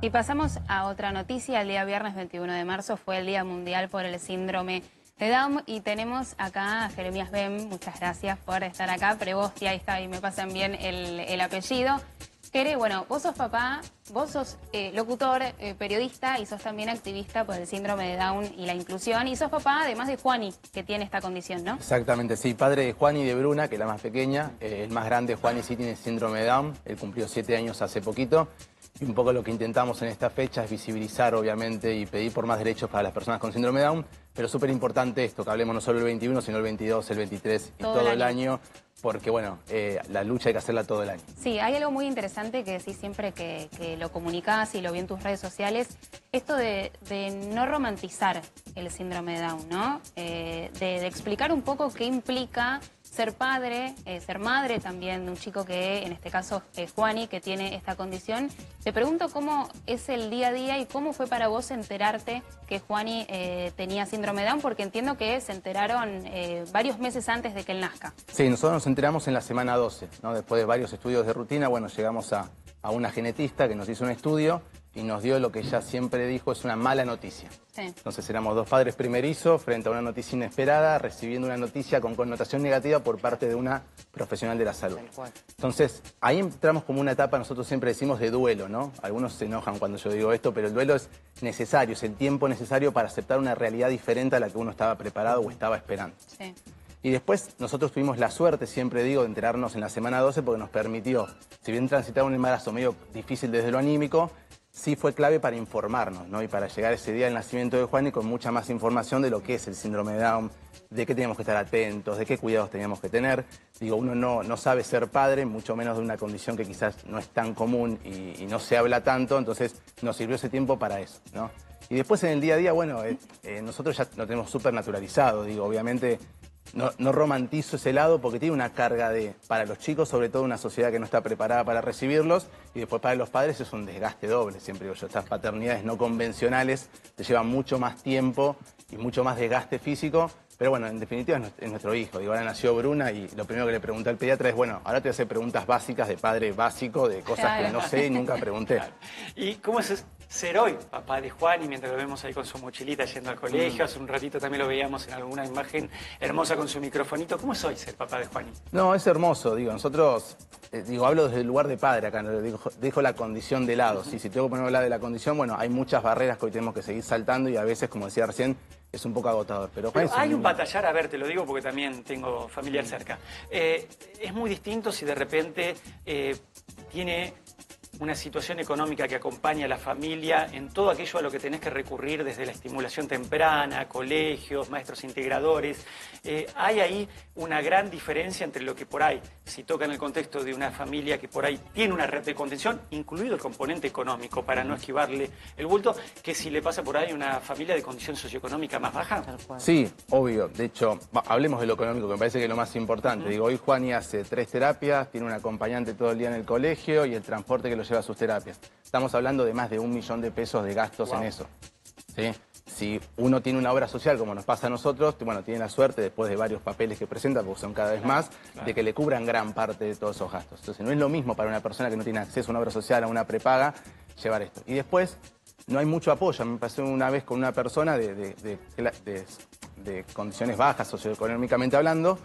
Y pasamos a otra noticia. El día viernes 21 de marzo fue el Día Mundial por el Síndrome de Down y tenemos acá a Jeremías Bem. Muchas gracias por estar acá. Prevosti, ahí está, y me pasan bien el apellido. Jere, bueno, vos sos papá, vos sos locutor, periodista y sos también activista por el síndrome de Down y la inclusión. Y sos papá además de Juani, que tiene esta condición, ¿no? Exactamente, sí. Padre de Juani y de Bruna, que es la más pequeña. El más grande, Juani, sí tiene síndrome de Down. Él cumplió 7 años hace poquito. Y un poco lo que intentamos en esta fecha es visibilizar, obviamente, y pedir por más derechos para las personas con síndrome de Down. Pero súper importante esto, que hablemos no solo el 21, sino el 22, el 23 y todo el año. Porque, bueno, la lucha hay que hacerla todo el año. Sí, hay algo muy interesante que decís siempre que lo comunicás y lo vi en tus redes sociales. Esto de no romantizar el síndrome de Down, ¿no? De explicar un poco qué implica ser padre, ser madre también de un chico que, en este caso, es Juani, que tiene esta condición. Te pregunto cómo es el día a día y cómo fue para vos enterarte que Juani tenía síndrome de Down, porque entiendo que se enteraron varios meses antes de que él nazca. Sí, nosotros nos enteramos en la semana 12, ¿no? Después de varios estudios de rutina, bueno, llegamos a una genetista que nos hizo un estudio y nos dio lo que ella siempre dijo es una mala noticia. Sí. Entonces éramos dos padres primerizos frente a una noticia inesperada, recibiendo una noticia con connotación negativa por parte de una profesional de la salud. Entonces ahí entramos como una etapa, nosotros siempre decimos de duelo, ¿no? Algunos se enojan cuando yo digo esto, pero el duelo es necesario, es el tiempo necesario para aceptar una realidad diferente a la que uno estaba preparado o estaba esperando. Sí. Y después nosotros tuvimos la suerte, siempre digo, de enterarnos en la semana 12 porque nos permitió, si bien transitar un embarazo medio difícil desde lo anímico, sí fue clave para informarnos, ¿no? Y para llegar ese día del nacimiento de Juani con mucha más información de lo que es el síndrome de Down, de qué teníamos que estar atentos, de qué cuidados teníamos que tener. Digo, uno no sabe ser padre, mucho menos de una condición que quizás no es tan común y no se habla tanto, entonces nos sirvió ese tiempo para eso, ¿no? Y después en el día a día, bueno, nosotros ya lo tenemos súper naturalizado, digo, obviamente no romantizo ese lado porque tiene una carga para los chicos, sobre todo una sociedad que no está preparada para recibirlos, y después para los padres es un desgaste doble, siempre digo yo, estas paternidades no convencionales te llevan mucho más tiempo y mucho más desgaste físico, pero bueno, en definitiva es nuestro hijo. Digo, ahora nació Bruna y lo primero que le pregunté al pediatra es, bueno, ahora te voy a hacer preguntas básicas de padre básico, de cosas que no sé y nunca pregunté. Claro. ¿Y cómo es ser hoy papá de Juani, mientras lo vemos ahí con su mochilita yendo al colegio? Hace un ratito también lo veíamos en alguna imagen hermosa con su microfonito. ¿Cómo es hoy ser papá de Juani? No, es hermoso, digo, nosotros, hablo desde el lugar de padre acá, dejo la condición de lado. Sí, si tengo que ponerme a hablar de la condición, bueno, hay muchas barreras que hoy tenemos que seguir saltando y a veces, como decía recién, es un poco agotador. Pero hay un batallar, a ver, te lo digo porque también tengo familiar cerca. Es muy distinto si de repente tiene una situación económica que acompaña a la familia en todo aquello a lo que tenés que recurrir desde la estimulación temprana, colegios, maestros integradores. Hay ahí una gran diferencia entre lo que por ahí, si toca en el contexto de una familia que por ahí tiene una red de contención, incluido el componente económico para no esquivarle el bulto, que si le pasa por ahí una familia de condición socioeconómica más baja. Sí, obvio. De hecho, hablemos de lo económico, que me parece que es lo más importante. Digo, hoy Juani hace 3 terapias, tiene un acompañante todo el día en el colegio y el transporte que lo lleva a sus terapias. Estamos hablando de más de 1 millón de pesos de gastos en eso. ¿Sí? Si uno tiene una obra social, como nos pasa a nosotros, bueno, tiene la suerte, después de varios papeles que presenta, porque son cada vez más, de que le cubran gran parte de todos esos gastos. Entonces, no es lo mismo para una persona que no tiene acceso a una obra social, a una prepaga, llevar esto. Y después, no hay mucho apoyo. Me pasó una vez con una persona de condiciones bajas, socioeconómicamente hablando,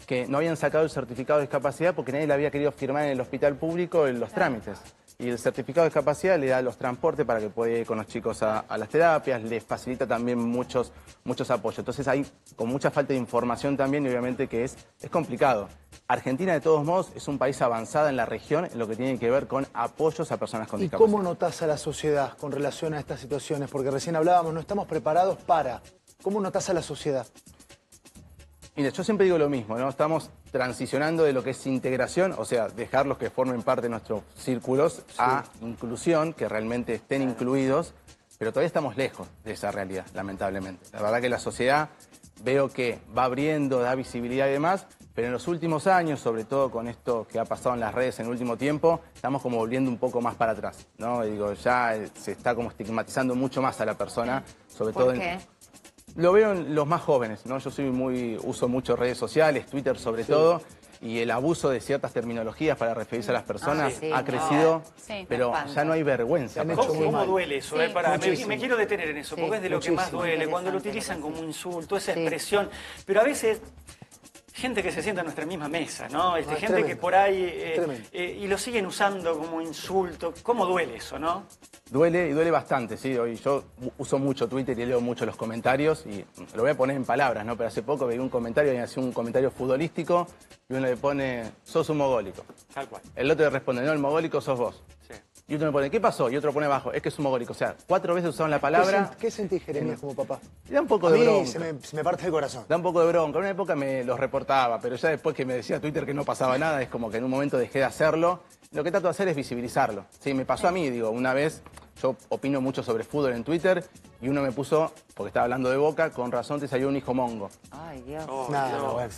que no habían sacado el certificado de discapacidad porque nadie le había querido firmar en el hospital público en los trámites. Y el certificado de discapacidad le da los transportes para que pueda ir con los chicos a las terapias, les facilita también muchos apoyos. Entonces hay con mucha falta de información también y obviamente que es complicado. Argentina, de todos modos, es un país avanzado en la región en lo que tiene que ver con apoyos a personas con discapacidad. ¿Y cómo notás a la sociedad con relación a estas situaciones? Porque recién hablábamos, no estamos preparados para. ¿Cómo notás a la sociedad? Mira, yo siempre digo lo mismo, ¿no? Estamos transicionando de lo que es integración, o sea, dejarlos que formen parte de nuestros círculos, a inclusión, que realmente estén incluidos, pero todavía estamos lejos de esa realidad, lamentablemente. La verdad que la sociedad veo que va abriendo, da visibilidad y demás, pero en los últimos años, sobre todo con esto que ha pasado en las redes en el último tiempo, estamos como volviendo un poco más para atrás, ¿no? Digo, ya se está como estigmatizando mucho más a la persona, sobre todo en... Lo veo en los más jóvenes, ¿no? Yo uso mucho redes sociales, Twitter sobre todo, y el abuso de ciertas terminologías para referirse a las personas ha crecido, pero ya no hay vergüenza. ¿Cómo duele eso? Sí. Me quiero detener en eso, porque es de lo que más duele, cuando lo utilizan como un insulto, esa expresión, pero a veces... Gente que se sienta en nuestra misma mesa, ¿no? Gente tremendo, que por ahí... y lo siguen usando como insulto. ¿Cómo duele eso, no? Duele y duele bastante, sí. Yo uso mucho Twitter y leo mucho los comentarios y lo voy a poner en palabras, ¿no? Pero hace poco veía un comentario, alguien hacía un comentario futbolístico y uno le pone, sos un mogólico. Tal cual. El otro le responde, no, el mogólico sos vos. Sí. Y otro le pone, ¿qué pasó? Y otro pone abajo, es que es un mogólico. O sea, 4 veces usaron la palabra. ¿Qué sentís, Jeremías, como papá? Da un poco de bronca. Se me parte el corazón. Da un poco de bronca. En una época me los reportaba, pero ya después que me decía Twitter que no pasaba nada, es como que en un momento dejé de hacerlo. Lo que trato de hacer es visibilizarlo. Sí, me pasó a mí, digo, una vez yo opino mucho sobre fútbol en Twitter y uno me puso, porque estaba hablando de Boca, con razón te salió un hijo mongo. Ay, Dios.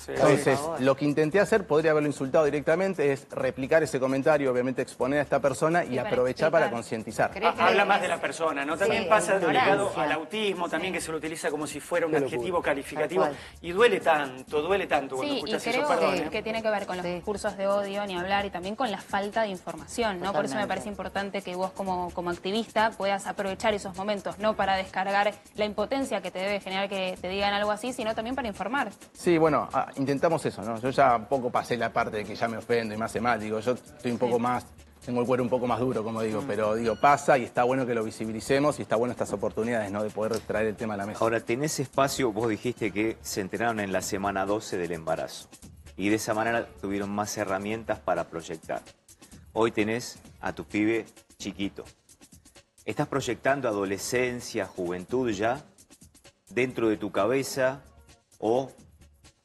Entonces, lo que intenté hacer, podría haberlo insultado directamente, es replicar ese comentario, obviamente exponer a esta persona y aprovechar para concientizar. Habla más de la persona, ¿no? También pasa ligado al autismo, también que se lo utiliza como si fuera un adjetivo calificativo. Y duele tanto cuando escuchas eso. Perdón, que tiene que ver con los discursos de odio, ni hablar, y también con la falta de información, ¿no? Por eso me parece importante que vos como activista puedas aprovechar esos momentos, no para descargar la impotencia que te debe generar que te digan algo así, sino también para informar. Sí, bueno, intentamos eso, ¿no? Yo ya un poco pasé la parte de que ya me ofendo y me hace mal, digo, yo estoy un poco más, tengo el cuero un poco más duro, como digo, pero digo, pasa y está bueno que lo visibilicemos y está bueno estas oportunidades, ¿no? De poder traer el tema a la mesa. Ahora, tenés espacio, vos dijiste que se enteraron en la semana 12 del embarazo y de esa manera tuvieron más herramientas para proyectar. Hoy tenés a tu pibe chiquito. ¿Estás proyectando adolescencia, juventud ya dentro de tu cabeza o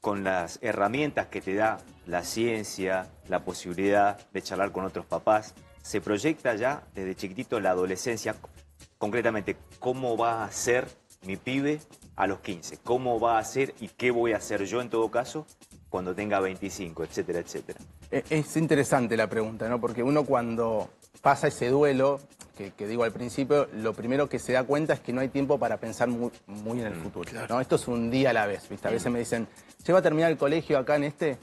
con las herramientas que te da la ciencia, la posibilidad de charlar con otros papás? ¿Se proyecta ya desde chiquitito la adolescencia? Concretamente, ¿cómo va a ser mi pibe a los 15? ¿Cómo va a ser y qué voy a hacer yo en todo caso cuando tenga 25, etcétera, etcétera? Es interesante la pregunta, ¿no? Porque uno cuando pasa ese duelo, que digo al principio, lo primero que se da cuenta es que no hay tiempo para pensar muy en el futuro, ¿no? Esto es un día a la vez, ¿viste? A veces me dicen, ¿llego a terminar el colegio acá en este?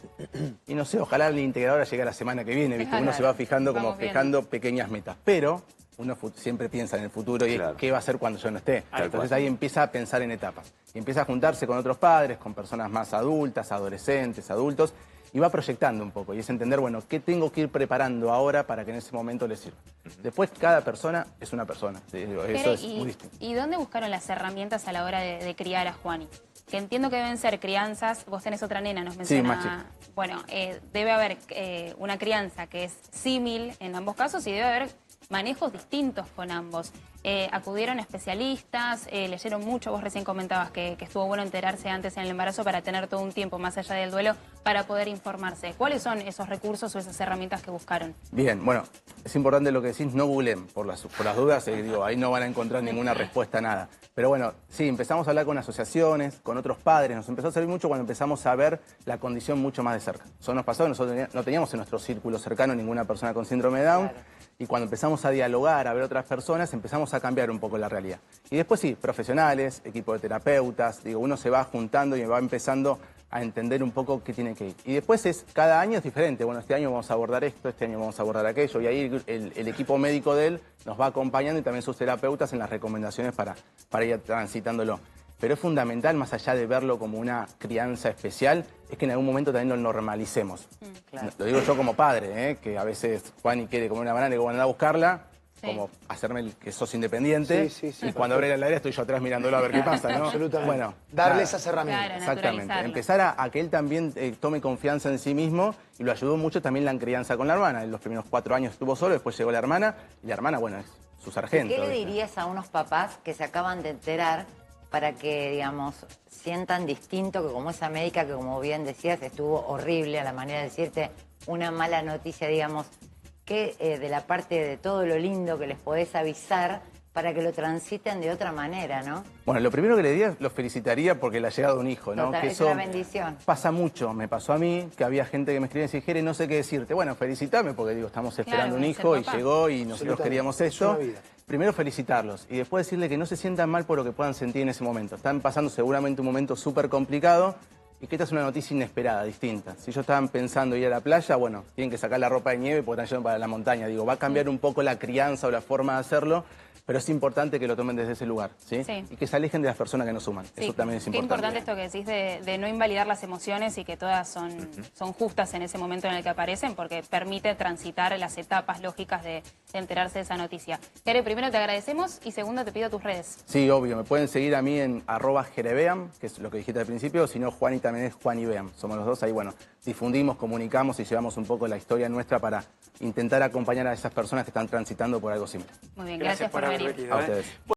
Y no sé, ojalá la integradora llegue la semana que viene, ¿viste? Uno se va fijando como fijando pequeñas metas, pero uno siempre piensa en el futuro y qué va a hacer cuando yo no esté. Entonces ahí empieza a pensar en etapas. Y empieza a juntarse con otros padres, con personas más adultas, adolescentes, adultos, y va proyectando un poco. Y es entender, bueno, qué tengo que ir preparando ahora para que en ese momento le sirva. Después, cada persona es una persona. ¿Sí? Eso es muy distinto. ¿Y dónde buscaron las herramientas a la hora de criar a Juani? Que entiendo que deben ser crianzas, vos tenés otra nena, nos menciona. Sí, más chica. Bueno, debe haber una crianza que es símil en ambos casos y debe haber manejos distintos con ambos. Acudieron especialistas, leyeron mucho, vos recién comentabas que estuvo bueno enterarse antes en el embarazo para tener todo un tiempo más allá del duelo para poder informarse. ¿Cuáles son esos recursos o esas herramientas que buscaron? Bien, bueno, es importante lo que decís, no googleen por las dudas, digo, ahí no van a encontrar ninguna respuesta a nada. Pero bueno, sí, empezamos a hablar con asociaciones, con otros padres, nos empezó a servir mucho cuando empezamos a ver la condición mucho más de cerca. Eso nos pasó, nosotros no teníamos en nuestro círculo cercano ninguna persona con síndrome de Down. Claro. Y cuando empezamos a dialogar, a ver otras personas, empezamos a cambiar un poco la realidad. Y después sí, profesionales, equipo de terapeutas, digo, uno se va juntando y va empezando a entender un poco qué tiene que ir. Y después cada año es diferente. Bueno, este año vamos a abordar esto, este año vamos a abordar aquello. Y ahí el equipo médico de él nos va acompañando y también sus terapeutas en las recomendaciones para ir transitándolo. Pero es fundamental, más allá de verlo como una crianza especial, es que en algún momento también lo normalicemos. Claro. Lo digo yo como padre, que a veces Juani quiere comer una banana y digo, bueno, anda a buscarla, como hacerme el que sos independiente, y cuando abre la heladera estoy yo atrás mirándolo a ver qué pasa, ¿no? Absolutamente. Bueno, darle esas herramientas. Claro, exactamente. Empezar a que él también tome confianza en sí mismo, y lo ayudó mucho también la crianza con la hermana. En los primeros 4 años estuvo solo, después llegó la hermana, y la hermana, bueno, es su sargento. ¿Qué le dirías a unos papás que se acaban de enterar para que, digamos, sientan distinto que como esa médica que, como bien decías, estuvo horrible a la manera de decirte una mala noticia, digamos, que de la parte de todo lo lindo que les podés avisar para que lo transiten de otra manera, ¿no? Bueno, lo primero que le diría, los felicitaría porque le ha llegado un hijo, ¿no? Total, que es una bendición. Pasa mucho, me pasó a mí, que había gente que me escribía y decía, Jere, no sé qué decirte. Bueno, felicitame porque digo, estamos esperando un hijo y llegó y nosotros queríamos esto. Primero felicitarlos y después decirle que no se sientan mal por lo que puedan sentir en ese momento. Están pasando seguramente un momento súper complicado y que esta es una noticia inesperada, distinta. Si ellos estaban pensando ir a la playa, bueno, tienen que sacar la ropa de nieve porque están yendo para la montaña. Digo, va a cambiar un poco la crianza o la forma de hacerlo, pero es importante que lo tomen desde ese lugar, ¿sí? Sí. Y que se alejen de las personas que no suman. Sí. Eso también es Qué importante. importante esto que decís de no invalidar las emociones y que todas son justas en ese momento en el que aparecen, porque permite transitar las etapas lógicas de enterarse de esa noticia. Jere, primero te agradecemos y segundo te pido tus redes. Sí, obvio. Me pueden seguir a mí en @jerebeam, que es lo que dijiste al principio, si no, Juani también es Juani Beam. Somos los dos ahí, bueno, difundimos, comunicamos y llevamos un poco la historia nuestra para intentar acompañar a esas personas que están transitando por algo simple. Muy bien, gracias por venir. haber venido. A ustedes.